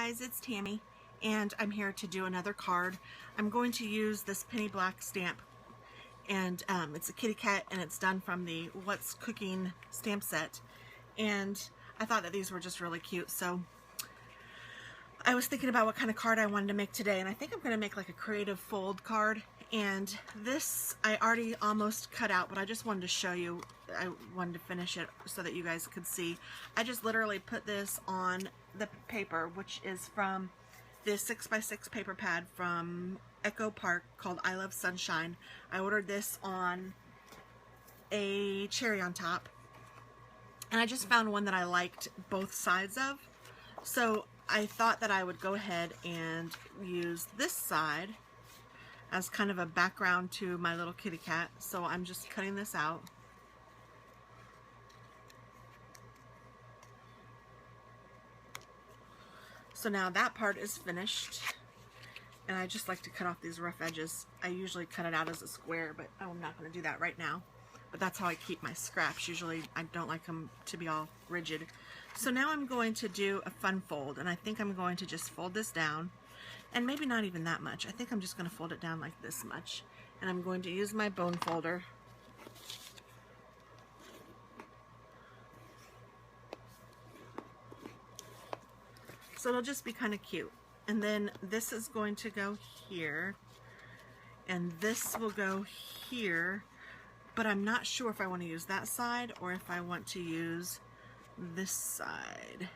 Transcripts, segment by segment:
guys, it's Tammy, and I'm here to do another card. I'm going to use this penny black stamp, and it's a kitty cat, and it's done from the What's Cooking stamp set. And I thought that these were just really cute, so I was thinking about what kind of card I wanted to make today, and I think I'm going to make like a creative fold card. And this I already almost cut out, but I just wanted to show you. I wanted to finish it so that you guys could see. I just literally put this on the paper, which is from this 6x6 paper pad from Echo Park called I Love Sunshine. I ordered this on a cherry on top, and I just found one that I liked both sides of. So I thought that I would go ahead and use this side as kind of a background to my little kitty cat. So I'm just cutting this out. So now that part is finished, and I just like to cut off these rough edges. I usually cut it out as a square, but I'm not going to do that right now. But that's how I keep my scraps. Usually I don't like them to be all rigid. So now I'm going to do a fun fold, and I think I'm going to just fold this down, and maybe not even that much. I think I'm just going to fold it down like this much, and I'm going to use my bone folder. So it'll just be kind of cute. And then this is going to go here, and this will go here, but I'm not sure if I want to use that side or if I want to use this side.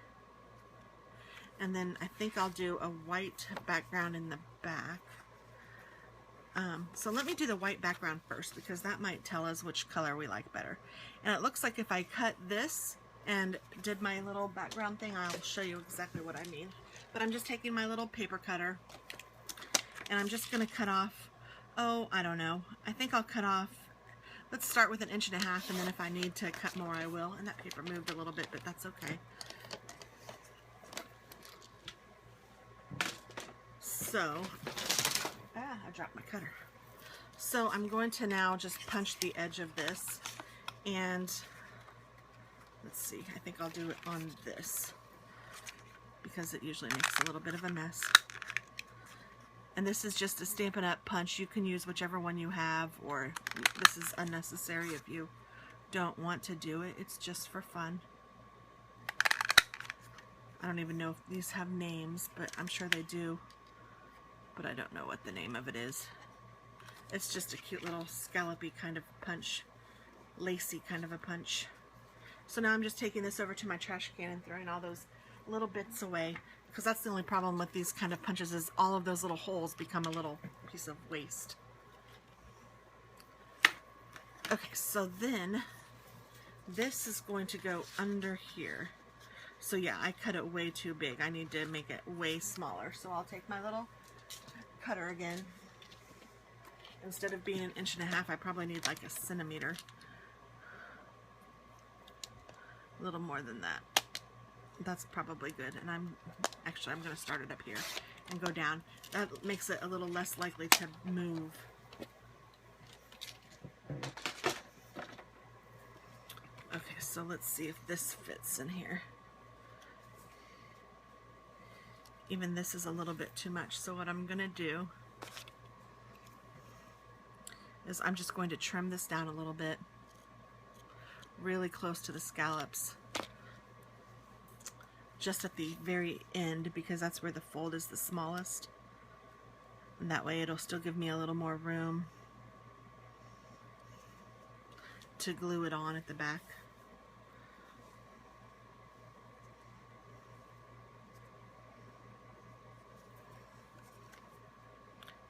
And then I think I'll do a white background in the back. So let me do the white background first, because that might tell us which color we like better. And it looks like if I cut this and did my little background thing, I'll show you exactly what I mean. But I'm just taking my little paper cutter, and I'm just going to cut off, oh, I don't know. I think I'll cut off, let's start with 1.5 inches, and then if I need to cut more, I will. And that paper moved a little bit, but that's okay. So, I dropped my cutter. So I'm going to now just punch the edge of this, and let's see, I think I'll do it on this, because it usually makes a little bit of a mess. And this is just a Stampin' Up! Punch. You can use whichever one you have, or this is unnecessary if you don't want to do it. It's just for fun. I don't even know if these have names, but I'm sure they do. But I don't know what the name of it is. It's just a cute little scallopy kind of punch, lacy kind of a punch. So now I'm just taking this over to my trash can and throwing all those little bits away, because that's the only problem with these kind of punches, is all of those little holes become a little piece of waste. Okay, so then this is going to go under here. So yeah, I cut it way too big. I need to make it way smaller. So I'll take my little cutter again. Instead of being 1.5 inches, I probably need like 1 centimeter. A little more than that. That's probably good. And I'm going to start it up here and go down. That makes it a little less likely to move. Okay, so let's see if this fits in here. Even this is a little bit too much. So what I'm going to do is I'm just going to trim this down a little bit, really close to the scallops, just at the very end, because that's where the fold is the smallest, and that way it'll still give me a little more room to glue it on at the back.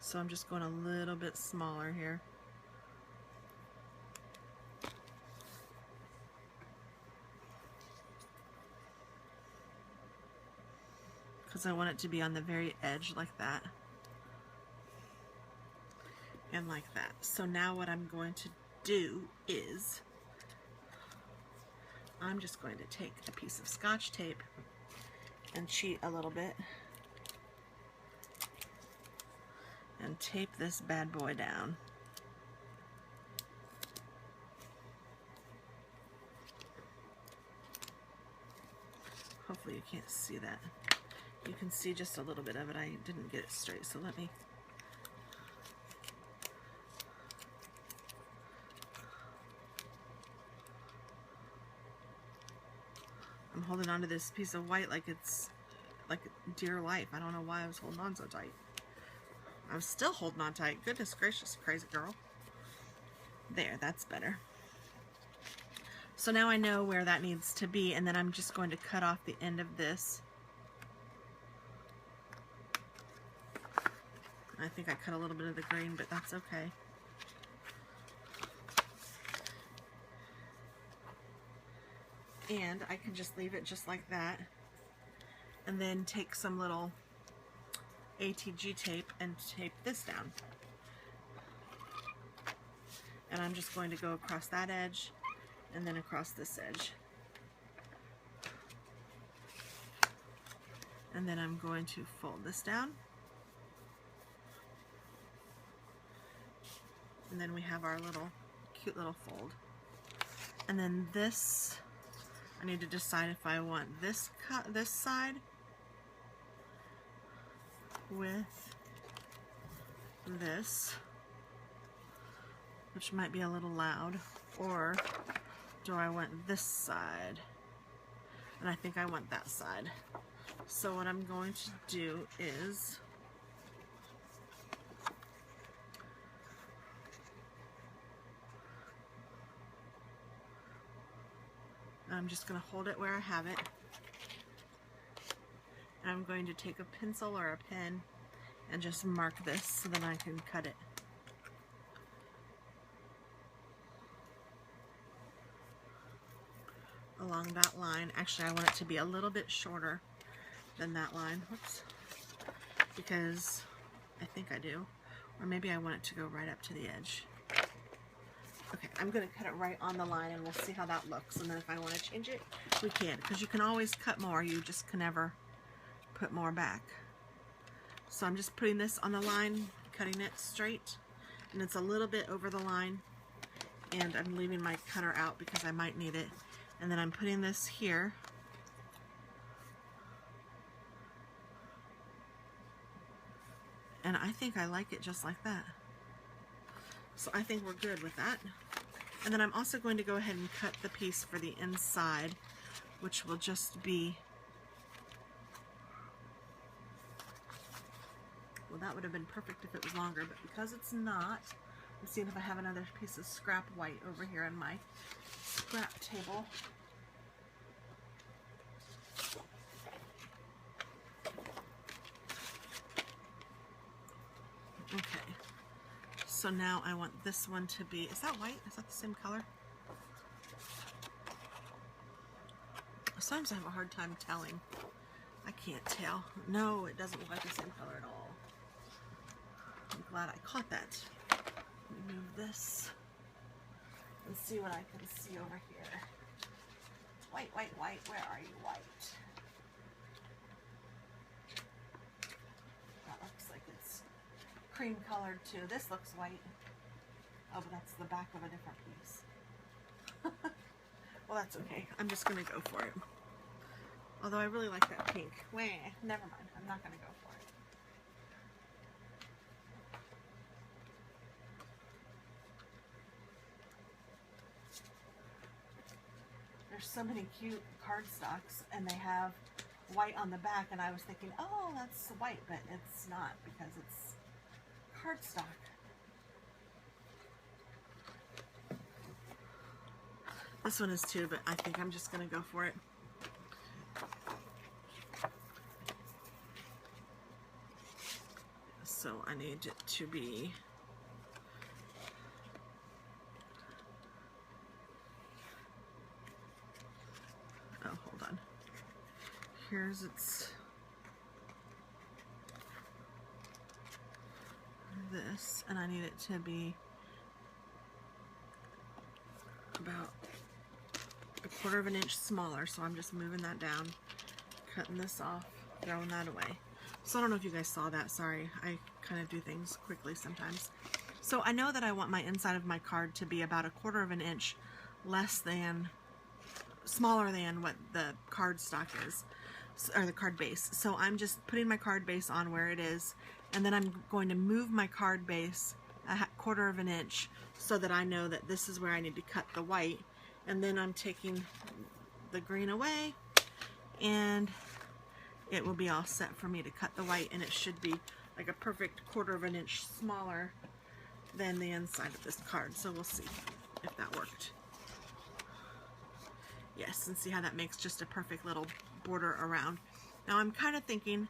So I'm just going a little bit smaller here. Because I want it to be on the very edge like that. And like that. So now what I'm going to do is I'm just going to take a piece of Scotch tape and cheat a little bit and tape this bad boy down. Hopefully you can't see that. You can see just a little bit of it. I didn't get it straight, so let me... I'm holding on to this piece of white like it's like dear life. I don't know why I was holding on so tight. I'm still holding on tight. Goodness gracious, crazy girl. There, that's better. So now I know where that needs to be, and then I'm just going to cut off the end of this. I think I cut a little bit of the green, but that's okay. And I can just leave it just like that, and then take some little ATG tape and tape this down. And I'm just going to go across that edge and then across this edge. And then I'm going to fold this down. And then we have our little cute little fold. And then this, I need to decide if I want this this side with this, which might be a little loud, or do I want this side? And I think I want that side. So what I'm going to do is I'm just going to hold it where I have it. And I'm going to take a pencil or a pen and just mark this so that I can cut it. Along that line. Actually, I want it to be a little bit shorter than that line. Whoops. Because I think I do. Or maybe I want it to go right up to the edge. Okay, I'm going to cut it right on the line, and we'll see how that looks. And then if I want to change it, we can. Because you can always cut more. You just can never put more back. So I'm just putting this on the line, cutting it straight. And it's a little bit over the line. And I'm leaving my cutter out because I might need it. And then I'm putting this here. And I think I like it just like that. So I think we're good with that. And then I'm also going to go ahead and cut the piece for the inside, which will just be, well, that would have been perfect if it was longer, but because it's not, I'm seeing if I have another piece of scrap white over here in my scrap table. Okay. So now I want this one to be, is that white? Is that the same color? Sometimes I have a hard time telling. I can't tell. No, it doesn't look like the same color at all. I'm glad I caught that. Let me move this and see what I can see over here. White, white, white. Where are you, white? That looks like it's cream colored too. This looks white. Oh, but that's the back of a different piece. Well, that's okay. I'm just going to go for it. Although I really like that pink. Wah, never mind. I'm not going to go for it. There's so many cute cardstocks, and they have white on the back, and I was thinking, oh, that's white, but it's not because it's cardstock. This one is too, but I think I'm just going to go for it. So I need it to be hold on. Here's its this, and I need it to be about a 1/4 of an inch smaller, so I'm just moving that down, cutting this off, throwing that away. So I don't know if you guys saw that, sorry, I kind of do things quickly sometimes. So I know that I want my inside of my card to be about a 1/4 of an inch smaller than what the cardstock is. or the card base. So I'm just putting my card base on where it is, and then I'm going to move my card base a 1/4 of an inch so that I know that this is where I need to cut the white, and then I'm taking the green away, and it will be all set for me to cut the white, and it should be like a perfect 1/4 of an inch smaller than the inside of this card. So we'll see if that worked. Yes, and see how that makes just a perfect little border around. Now I'm kind of thinking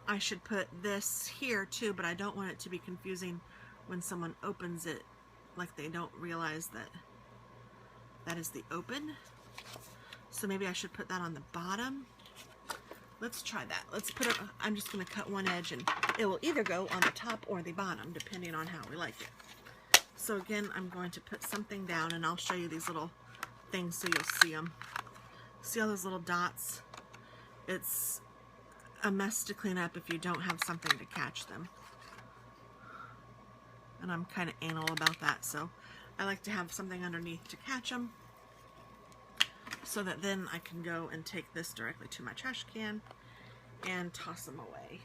I should put this here too, but I don't want it to be confusing when someone opens it, like they don't realize that that is the open. So maybe I should put that on the bottom. Let's try that. Let's put it, I'm just going to cut one edge, and it will either go on the top or the bottom depending on how we like it. So again, I'm going to put something down, and I'll show you these little things so you'll see them. See all those little dots? It's a mess to clean up if you don't have something to catch them. And I'm kind of anal about that, so I like to have something underneath to catch them, so that then I can go and take this directly to my trash can and toss them away.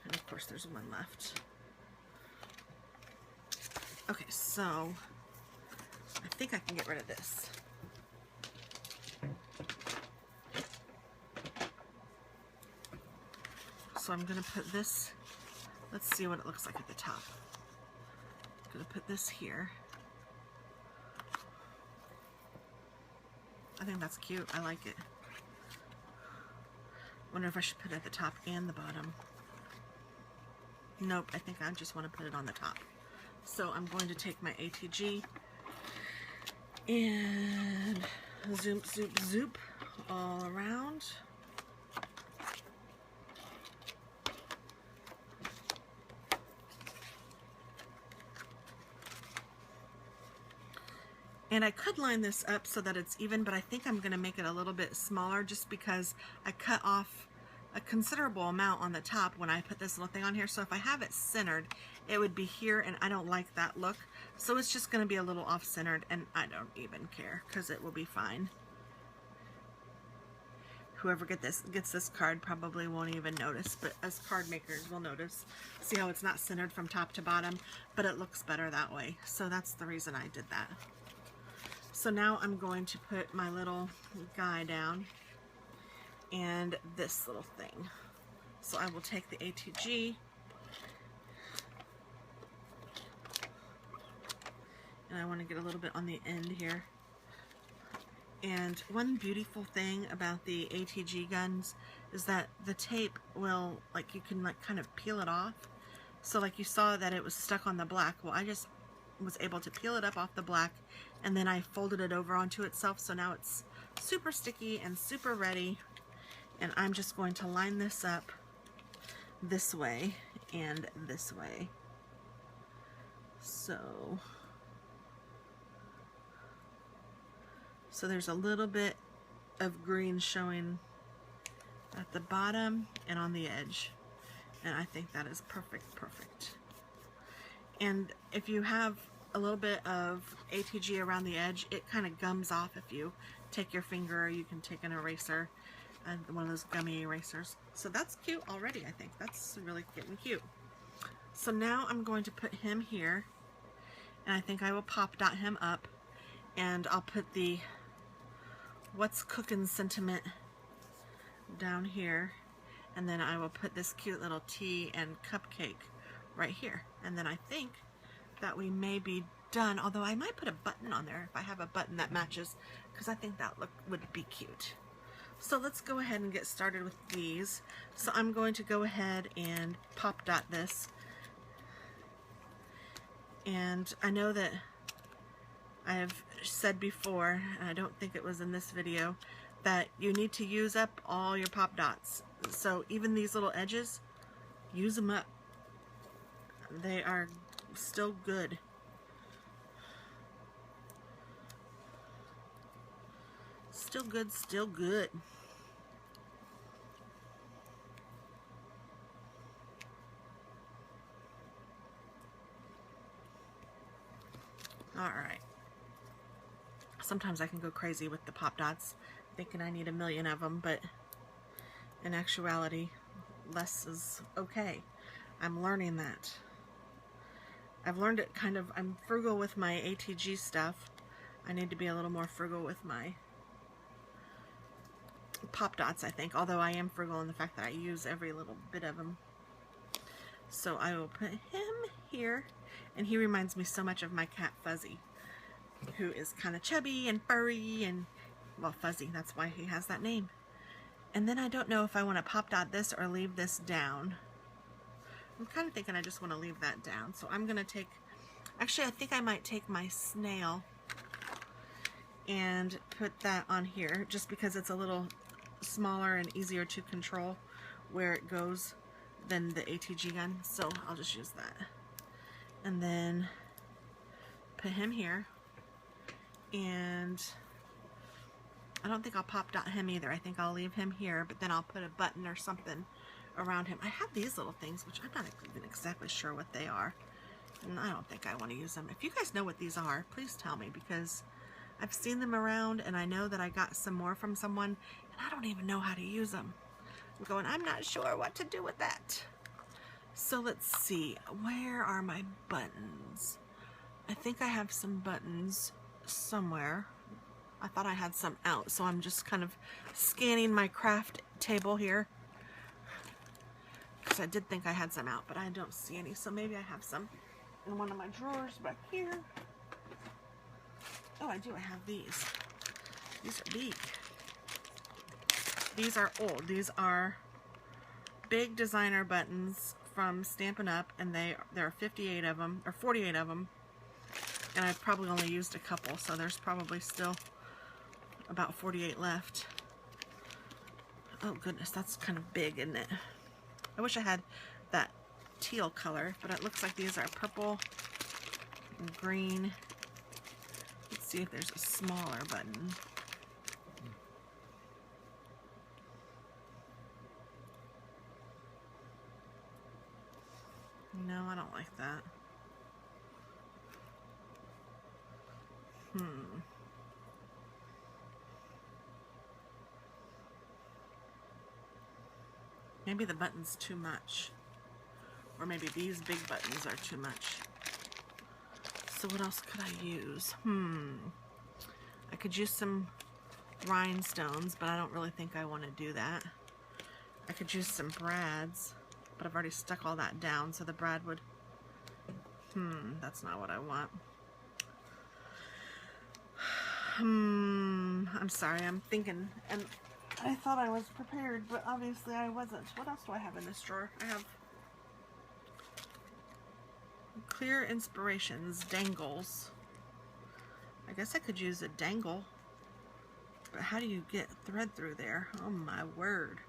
And of course there's one left. Okay, so I think I can get rid of this. So I'm going to put this, let's see what it looks like at the top. I'm going to put this here. I think that's cute. I like it. Wonder if I should put it at the top and the bottom. Nope, I think I just want to put it on the top. So I'm going to take my ATG and zoop, zoop, zoop all around. And I could line this up so that it's even, but I think I'm going to make it a little bit smaller just because I cut off a considerable amount on the top when I put this little thing on here. So if I have it centered, it would be here, and I don't like that look. So it's just going to be a little off-centered, and I don't even care because it will be fine. Whoever gets this card probably won't even notice, but as card makers will notice. See how it's not centered from top to bottom, but it looks better that way. So that's the reason I did that. So now I'm going to put my little guy down and this little thing. So I will take the ATG and I want to get a little bit on the end here. And one beautiful thing about the ATG guns is that the tape will, like, you can like kind of peel it off. So like you saw that it was stuck on the black. Well, I just was able to peel it up off the black, and then I folded it over onto itself, so now it's super sticky and super ready. And I'm just going to line this up this way and this way. So there's a little bit of green showing at the bottom and on the edge, and I think that is perfect. And if you have a little bit of ATG around the edge, it kind of gums off if you take your finger, or you can take an eraser, and one of those gummy erasers. So that's cute already. I think that's really getting cute. So now I'm going to put him here, and I think I will pop dot him up, and I'll put the What's Cookin' sentiment down here, and then I will put this cute little tea and cupcake right here. And then I think that we may be done, although I might put a button on there if I have a button that matches, because I think that look would be cute. So let's go ahead and get started with these. So I'm going to go ahead and pop dot this, and I know that I have said before, and I don't think it was in this video, that you need to use up all your pop dots. So even these little edges, use them up. They are still good. Still good, still good. All right. Sometimes I can go crazy with the pop dots thinking I need a million of them, but in actuality, less is okay. I'm learning that. I've learned it kind of, I'm frugal with my ATG stuff. I need to be a little more frugal with my pop dots, I think, although I am frugal in the fact that I use every little bit of them. So I will put him here, and he reminds me so much of my cat Fuzzy, who is kind of chubby and furry and, well, fuzzy, that's why he has that name. And then I don't know if I want to pop dot this or leave this down. I'm kind of thinking I just want to leave that down. So I'm going to take, actually I think I might take my snail and put that on here just because it's a little smaller and easier to control where it goes than the ATG gun. So I'll just use that. And then put him here. And I don't think I'll pop dot him either. I think I'll leave him here, but then I'll put a button or something around him. I have these little things, which I'm not even exactly sure what they are. And I don't think I want to use them. If you guys know what these are, please tell me, because I've seen them around and I know that I got some more from someone and I don't even know how to use them. I'm going, I'm not sure what to do with that. So let's see, where are my buttons? I think I have some buttons somewhere. I thought I had some out, so I'm just kind of scanning my craft table here because I did think I had some out, but I don't see any. So maybe I have some in one of my drawers back here. Oh, I do. I have these. These are big. These are old. These are big designer buttons from Stampin' Up, and there are 58 of them, or 48 of them, and I've probably only used a couple, so there's probably still about 48 left. Oh goodness, that's kind of big, isn't it? I wish I had that teal color, but it looks like these are purple and green. Let's see if there's a smaller button. No, I don't like that. Maybe the button's too much. Or maybe these big buttons are too much. So what else could I use? I could use some rhinestones, but I don't really think I want to do that. I could use some brads, but I've already stuck all that down, so the brad would... that's not what I want. I'm sorry, I'm thinking, and I thought I was prepared, but obviously I wasn't. What else do I have in this drawer? I have Clear Inspirations, dangles. I guess I could use a dangle, but how do you get thread through there? Oh my word.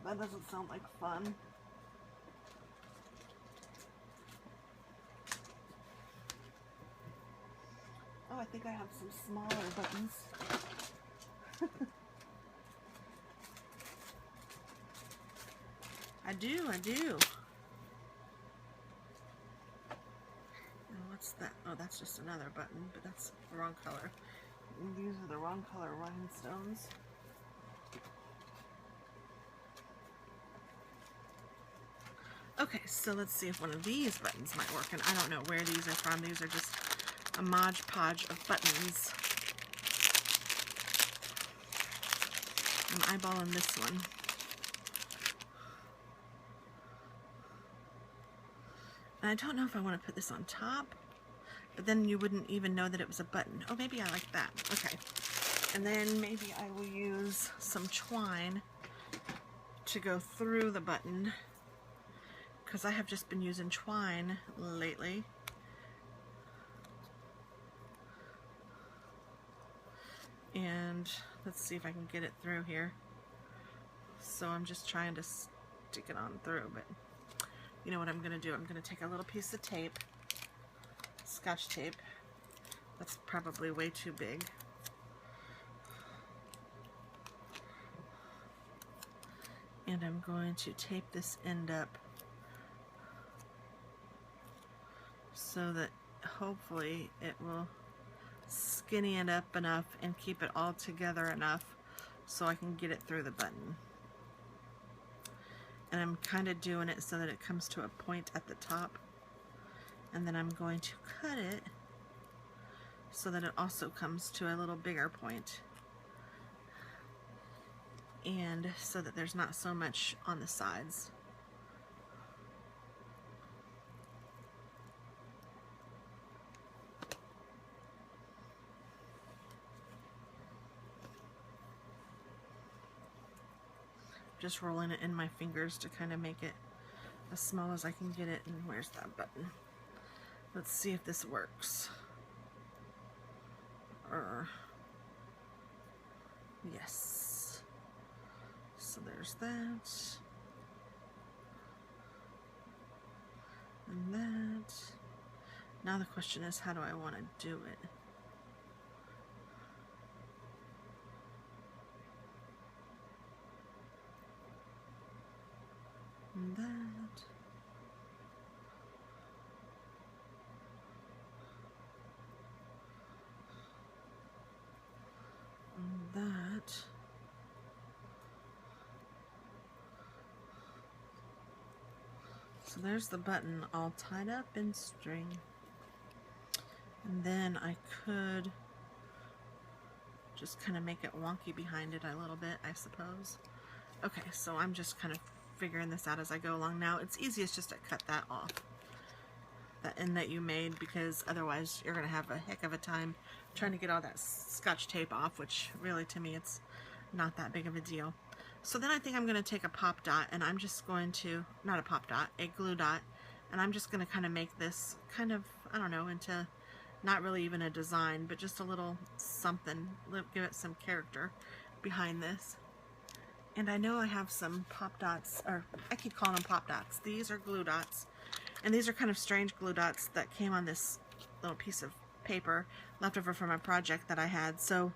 That doesn't sound like fun. Oh, I think I have some smaller buttons. I do. And what's that? Oh, that's just another button, but that's the wrong color. And these are the wrong color rhinestones. Okay, so let's see if one of these buttons might work, and I don't know where these are from. These are just a Mod Podge of buttons. I'm eyeballing this one. And I don't know if I want to put this on top, but then you wouldn't even know that it was a button. Oh, maybe I like that. Okay. And then maybe I will use some twine to go through the button, because I have just been using twine lately. And let's see if I can get it through here. So I'm just trying to stick it on through, but you know what I'm going to do? I'm going to take a little piece of tape, Scotch tape. That's probably way too big. And I'm going to tape this end up so that hopefully it will skinny it up enough and keep it all together enough so I can get it through the button. And I'm kind of doing it so that it comes to a point at the top, and then I'm going to cut it so that it also comes to a little bigger point, and so that there's not so much on the sides. Just rolling it in my fingers to kind of make it as small as I can get it. And where's that button? Let's see if this works. Yes. So there's that. And that. Now the question is, how do I want to do it? And that. And that. So there's the button all tied up in string. And then I could just kind of make it wonky behind it a little bit, I suppose. Okay, so I'm just kind of figuring this out as I go along. Now it's easiest just to cut that off, that end that you made, because otherwise you're going to have a heck of a time trying to get all that scotch tape off, which really to me it's not that big of a deal. So then I think I'm going to take a pop dot, and I'm just going to, not a pop dot, a glue dot, and I'm just going to kind of make this kind of, I don't know, into not really even a design, but just a little something, give it some character behind this. And I know I have some pop dots, or I keep calling them pop dots. These are glue dots, and these are kind of strange glue dots that came on this little piece of paper left over from a project that I had, so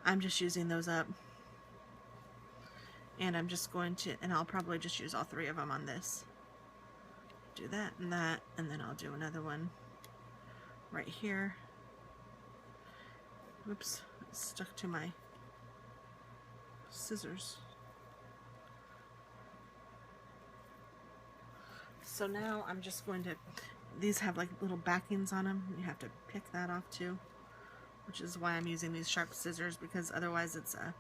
I'm just using those up. And I'm just going to, and I'll probably just use all three of them on this. Do that, and then I'll do another one right here. Oops, it's stuck to my scissors. So now I'm just going to, these have like little backings on them. You have to pick that off too, which is why I'm using these sharp scissors, because otherwise it's a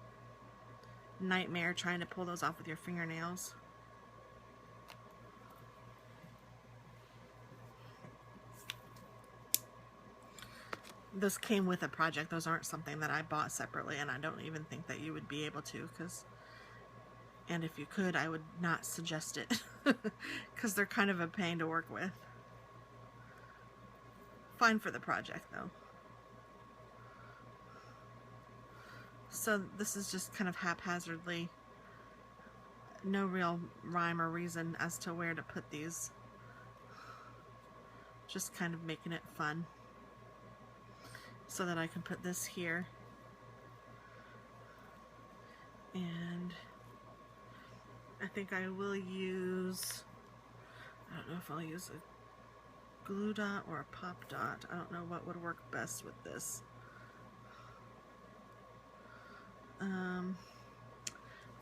nightmare trying to pull those off with your fingernails. Those came with a project. Those aren't something that I bought separately, and I don't even think that you would be able to, and if you could, I would not suggest it, because they're kind of a pain to work with. Fine for the project though. So this is just kind of haphazardly, no real rhyme or reason as to where to put these. Just kind of making it fun, so that I can put this here. And I think I will use, I don't know if I'll use a glue dot or a pop dot. I don't know what would work best with this.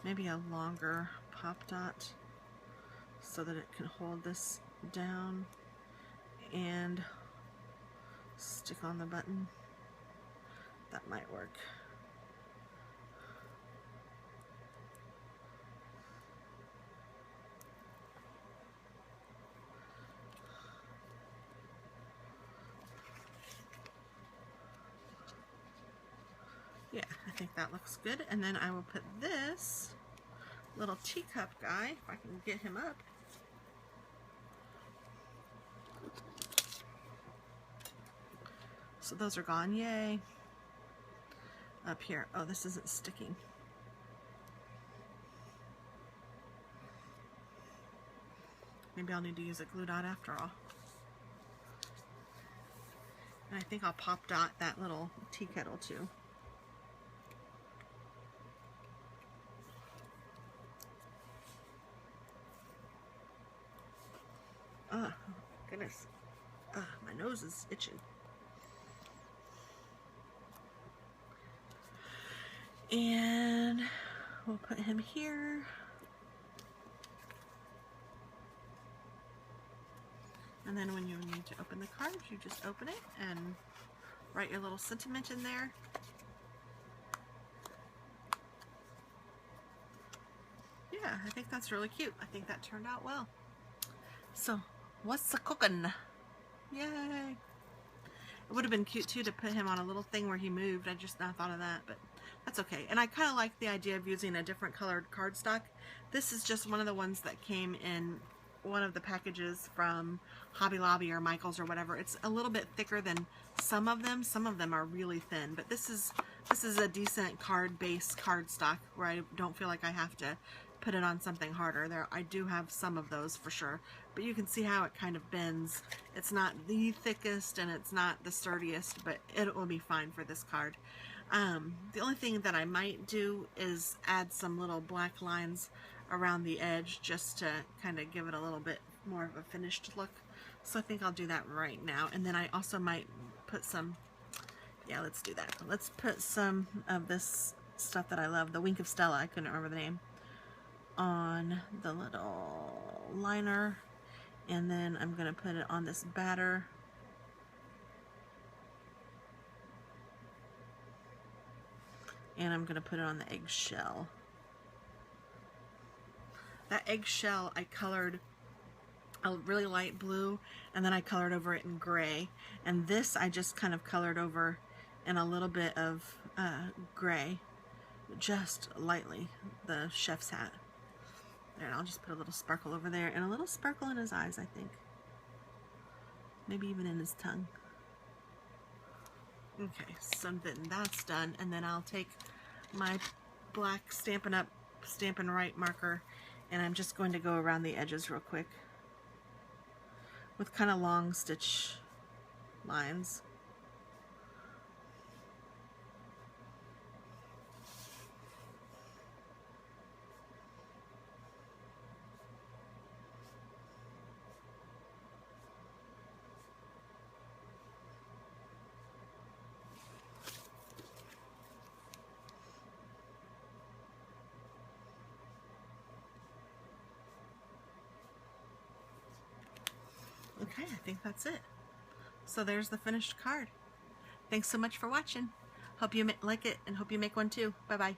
Maybe a longer pop dot so that it can hold this down and stick on the button. That might work. Yeah, I think that looks good. And then I will put this little teacup guy, if I can get him up. So those are gone, yay. Up here, oh, this isn't sticking. Maybe I'll need to use a glue dot after all. And I think I'll pop dot that little tea kettle too. Oh, goodness. My nose is itching. And we'll put him here. And then when you need to open the card, you just open it and write your little sentiment in there. Yeah, I think that's really cute. I think that turned out well. So, what's the cookin'? Yay! It would have been cute too to put him on a little thing where he moved. I just now thought of that, but that's okay. And I kind of like the idea of using a different colored cardstock. This is just one of the ones that came in one of the packages from Hobby Lobby or Michael's or whatever. It's a little bit thicker than some of them. Some of them are really thin, but this is a decent card-based cardstock where I don't feel like I have to put it on something harder. I do have some of those for sure, but you can see how it kind of bends. It's not the thickest and it's not the sturdiest, but it will be fine for this card. The only thing that I might do is add some little black lines around the edge just to kind of give it a little bit more of a finished look. So I think I'll do that right now. And then I also might put some, yeah, let's do that. Let's put some of this stuff that I love, the Wink of Stella, I couldn't remember the name, on the little liner. And then I'm going to put it on this batter. And I'm going to put it on the eggshell. That eggshell I colored a really light blue, and then I colored over it in gray. And this I just kind of colored over in a little bit of gray, just lightly, the chef's hat. There, and I'll just put a little sparkle over there, and a little sparkle in his eyes, I think. Maybe even in his tongue. Okay, so then that's done, and then I'll take my black Stampin' Up! Stampin' Right marker, and I'm just going to go around the edges real quick with kind of long stitch lines. Okay, I think that's it. So there's the finished card. Thanks so much for watching. Hope you like it and hope you make one too. Bye-bye.